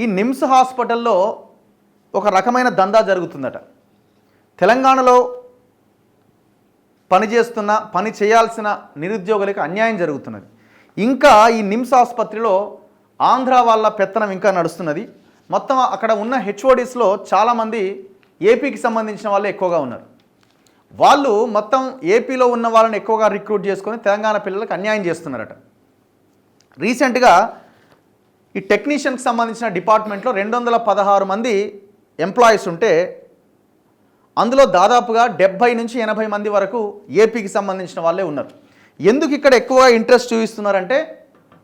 ఈ నిమ్స్ హాస్పిటల్లో ఒక రకమైన దందా జరుగుతుందట. తెలంగాణలో పని చేయాల్సిన నిరుద్యోగులకు అన్యాయం జరుగుతున్నది. ఇంకా ఈ నిమ్స్ ఆసుపత్రిలో ఆంధ్ర వాళ్ళ పెత్తనం ఇంకా నడుస్తున్నది. మొత్తం అక్కడ ఉన్న హెచ్ఓడిస్లో చాలామంది ఏపీకి సంబంధించిన వాళ్ళే ఎక్కువగా ఉన్నారు. వాళ్ళు మొత్తం ఏపీలో ఉన్న వాళ్ళని ఎక్కువగా రిక్రూట్ చేసుకొని తెలంగాణ పిల్లలకు అన్యాయం చేస్తున్నారట. రీసెంట్గా ఈ టెక్నీషియన్కి సంబంధించిన డిపార్ట్మెంట్లో 216 మంది ఎంప్లాయీస్ ఉంటే అందులో దాదాపుగా 70 నుంచి 80 మంది వరకు ఏపీకి సంబంధించిన వాళ్ళే ఉన్నారు. ఎందుకు ఇక్కడ ఎక్కువగా ఇంట్రెస్ట్ చూపిస్తున్నారంటే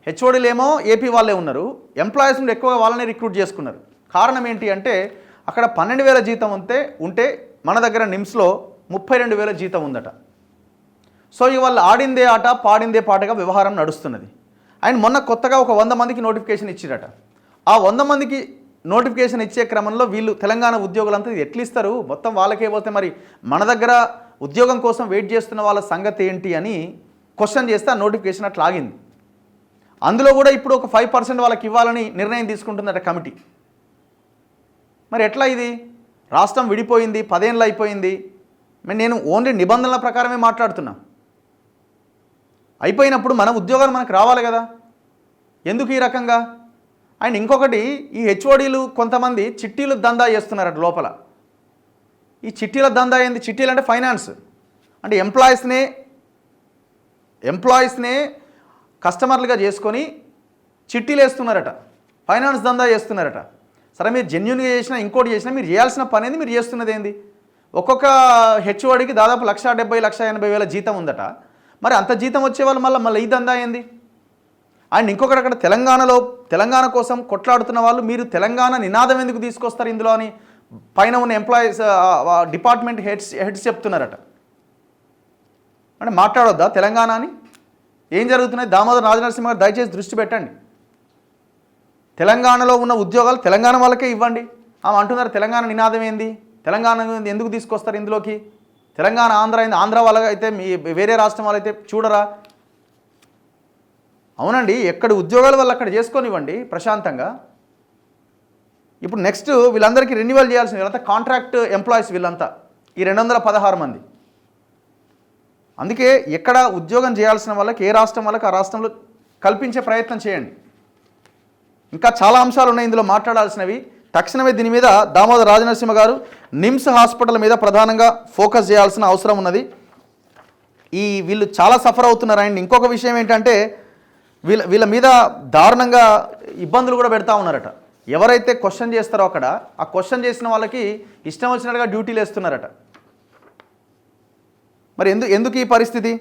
హెచ్ఓడీలేమో ఏపీ వాళ్ళే ఉన్నారు, ఎంప్లాయీస్ నుండి ఎక్కువగా వాళ్ళని రిక్రూట్ చేసుకున్నారు. కారణం ఏంటి అంటే అక్కడ 12,000 జీతం ఉంటే మన దగ్గర నిమ్స్లో 32,000 జీతం ఉందట. సో ఇక వాళ్ళు ఆడిందే ఆట పాడిందే పాటగా వ్యవహారం నడుస్తున్నది. అండ్ మొన్న కొత్తగా ఒక 100 మందికి నోటిఫికేషన్ ఇచ్చిరట. ఆ 100 మందికి నోటిఫికేషన్ ఇచ్చే క్రమంలో వీళ్ళు తెలంగాణ ఉద్యోగులంతా ఎట్లా ఇస్తారు, మొత్తం వాళ్ళకే పోతే మరి మన దగ్గర ఉద్యోగం కోసం వెయిట్ చేస్తున్న వాళ్ళ సంగతి ఏంటి అని క్వశ్చన్ చేస్తే ఆ నోటిఫికేషన్ అట్లా ఆగింది. అందులో కూడా ఇప్పుడు ఒక 5% వాళ్ళకి ఇవ్వాలని నిర్ణయం తీసుకుంటుందట కమిటీ. మరి ఎట్లా ఇది? రాష్ట్రం విడిపోయింది, 10 ఏళ్ళు అయిపోయింది. నేను ఓన్లీ నిబంధనల ప్రకారమే మాట్లాడుతున్నా. అయిపోయినప్పుడు మన ఉద్యోగాలు మనకు రావాలి కదా, ఎందుకు ఈ రకంగా? అండ్ ఇంకొకటి, ఈ హెచ్ఓడీలు కొంతమంది చిట్టీలు దందా చేస్తున్నారట లోపల. ఈ చిట్టీల దందా ఏంది? చిట్టీలు అంటే ఫైనాన్స్, అంటే ఎంప్లాయీస్నే కస్టమర్లుగా చేసుకొని చిట్టీలు వేస్తున్నారట, ఫైనాన్స్ దందా చేస్తున్నారట. సరే మీరు జెన్యున్గా చేసినా ఇంకోటి చేసినా మీరు చేయాల్సిన పని ఏంది, మీరు చేస్తున్నది ఏంది? ఒక్కొక్క హెచ్ఓడికి దాదాపు 1,70,000 1,80,000 జీతం ఉందట. మరి అంత జీతం వచ్చే వాళ్ళు మళ్ళీ ఈ దందా ఏంది? అండ్ ఇంకొకటి, అక్కడ తెలంగాణ కోసం కొట్లాడుతున్న వాళ్ళు మీరు తెలంగాణ నినాదం ఎందుకు తీసుకొస్తారు ఇందులో అని పైన ఉన్న ఎంప్లాయీస్ డిపార్ట్మెంట్ హెడ్స్ చెప్తున్నారట. అంటే మాట్లాడొద్దా తెలంగాణ అని? ఏం జరుగుతున్నాయి? దామోదర్ రాజనరసింహ గారు దయచేసి దృష్టి పెట్టండి. తెలంగాణలో ఉన్న ఉద్యోగాలు తెలంగాణ వాళ్ళకే ఇవ్వండి. ఆమె అంటున్నారు తెలంగాణ నినాదం ఏంది, తెలంగాణ ఎందుకు తీసుకొస్తారు ఇందులోకి? తెలంగాణ ఆంధ్ర వాళ్ళైతే మీ వేరే రాష్ట్రం వాళ్ళైతే చూడరా? అవునండి, ఎక్కడ ఉద్యోగాలు వాళ్ళు అక్కడ చేసుకొనివ్వండి ప్రశాంతంగా. ఇప్పుడు నెక్స్ట్ వీళ్ళందరికీ రెన్యువల్ చేయాల్సిన వీళ్ళంతా కాంట్రాక్ట్ ఎంప్లాయీస్, వీళ్ళంతా ఈ 216 మంది. అందుకే ఎక్కడ ఉద్యోగం చేయాల్సిన వాళ్ళకి ఏ రాష్ట్రం వాళ్ళకి ఆ రాష్ట్రంలో కల్పించే ప్రయత్నం చేయండి. ఇంకా చాలా అంశాలు ఉన్నాయి ఇందులో మాట్లాడాల్సినవి. తక్షణమే దీని మీద దామోదర్ రాజనరసింహ గారు నిమ్స్ హాస్పిటల్ మీద ప్రధానంగా ఫోకస్ చేయాల్సిన అవసరం ఉన్నది. వీళ్ళు చాలా సఫర్ అవుతున్నారు. అండ్ ఇంకొక విషయం ఏంటంటే వీళ్ళ మీద దారుణంగా ఇబ్బందులు కూడా పెడతా ఉన్నారట. ఎవరైతే క్వశ్చన్ చేస్తారో అక్కడ ఆ క్వశ్చన్ చేసిన వాళ్ళకి ఇష్టం వచ్చినట్టుగా డ్యూటీలు వేస్తున్నారట. మరి ఎందుకు ఈ పరిస్థితి?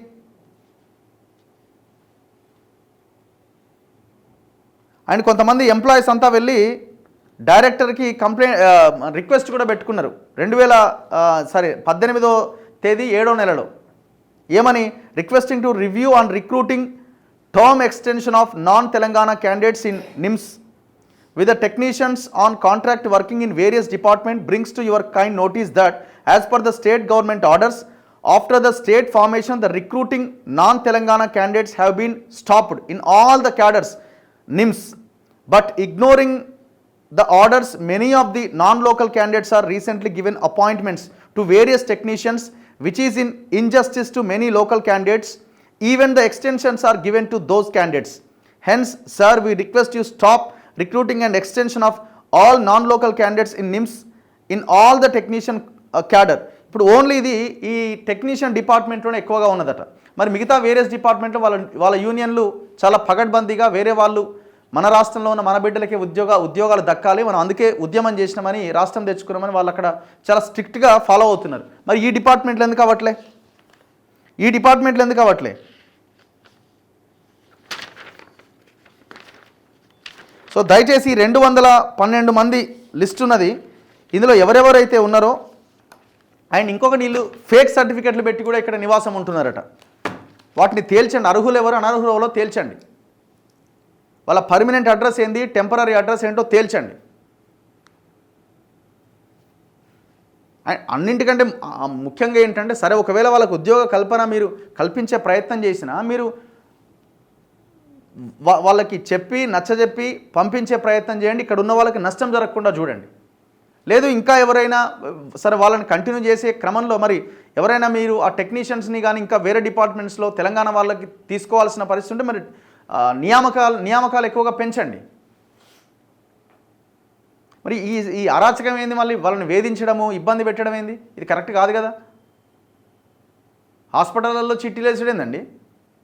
అండ్ కొంతమంది ఎంప్లాయీస్ అంతా వెళ్ళి డైరెక్టర్కి రిక్వెస్ట్ కూడా పెట్టుకున్నారు 18వ తేదీ 7వ నెలలో. ఏమని? Requesting to review on recruiting term extension of non-Telangana candidates in NIMS with the technicians on contract working in various departments brings to your kind notice that as per the state government orders, after the state formation, the recruiting non-Telangana candidates have been stopped in all the cadres NIMS. But ignoring the orders, many of the non-local candidates are recently given appointments to various technicians, which is in injustice to many local candidates. Even the extensions are given to those candidates. Hence, sir, we request you stop recruiting and extension of all non-local candidates in NIMS in all the technician cadre. ఇప్పుడు only ఇది ఈ technician డిపార్ట్మెంట్లోనే ఎక్కువగా ఉన్నదట. మరి మిగతా various డిపార్ట్మెంట్లో వాళ్ళ యూనియన్లు చాలా పగడ్బందీగా వేరే వాళ్ళు మన రాష్ట్రంలో ఉన్న మన బిడ్డలకి ఉద్యోగాలు దక్కాలి, మనం అందుకే ఉద్యమం చేసినామని రాష్ట్రం తెచ్చుకున్నామని వాళ్ళు అక్కడ చాలా స్ట్రిక్ట్గా ఫాలో అవుతున్నారు. మరి ఈ డిపార్ట్మెంట్లు ఎందుకు అవ్వట్లే? సో దయచేసి 212 మంది లిస్ట్ ఉన్నది. ఇందులో ఎవరెవరైతే ఉన్నారో అండ్ ఇంకొకటి, వీళ్ళు ఫేక్ సర్టిఫికెట్లు పెట్టి కూడా ఇక్కడ నివాసం ఉంటున్నారట. వాటిని తేల్చండి, అర్హులు ఎవరు అనర్హులు ఎవరో తేల్చండి. వాళ్ళ పర్మనెంట్ అడ్రస్ ఏంది, టెంపరీ అడ్రస్ ఏంటో తేల్చండి. అన్నింటికంటే ముఖ్యంగా ఏంటంటే, సరే ఒకవేళ వాళ్ళకు ఉద్యోగ కల్పన మీరు కల్పించే ప్రయత్నం చేసినా మీరు వాళ్ళకి చెప్పి నచ్చజెప్పి పంపించే ప్రయత్నం చేయండి. ఇక్కడ ఉన్న వాళ్ళకి నష్టం జరగకుండా చూడండి. లేదు ఇంకా ఎవరైనా సరే వాళ్ళని కంటిన్యూ చేసే క్రమంలో మరి ఎవరైనా మీరు ఆ టెక్నీషియన్స్ని కానీ ఇంకా వేరే డిపార్ట్మెంట్స్లో తెలంగాణ వాళ్ళకి తీసుకోవాల్సిన పరిస్థితి ఉంటే మరి నియామకాలు ఎక్కువగా పెంచండి. మరి ఈ అరాచకం ఏంది? మళ్ళీ వాళ్ళని వేధించడము, ఇబ్బంది పెట్టడం ఏంది? ఇది కరెక్ట్ కాదు కదా. హాస్పిటళ్ళల్లో చిట్టీలు వేసేది ఏందండి?